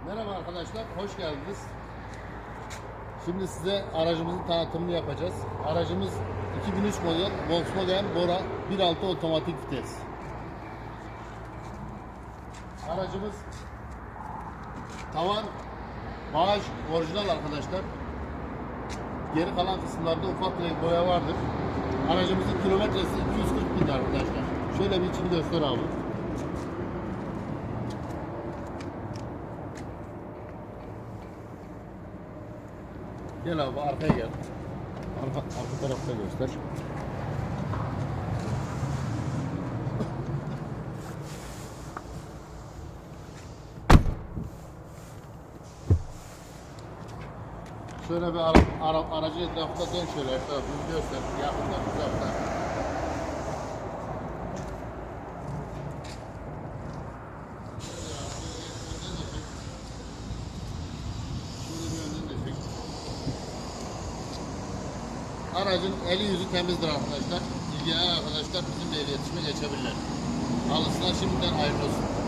Merhaba arkadaşlar, hoş geldiniz. Şimdi size aracımızın tanıtımını yapacağız. Aracımız 2003 model Volkswagen Bora 1.6 otomatik vites. Aracımız tavan, bagaj orijinal arkadaşlar. Geri kalan kısımlarda ufak tefek boya vardır. Aracımızın kilometresi 240 bin arkadaşlar. Şöyle bir içini göster abi. Gel abi arkaya gel. Arka tarafta göster. Şöyle bir aracı etrafında dön şöyle etrafını göster. Yakından uzaktan. Aracın eli yüzü temizdir arkadaşlar. İlgilenen arkadaşlar bizimle iletişime geçebilirler. Alısına şimdiden hayırlı olsun.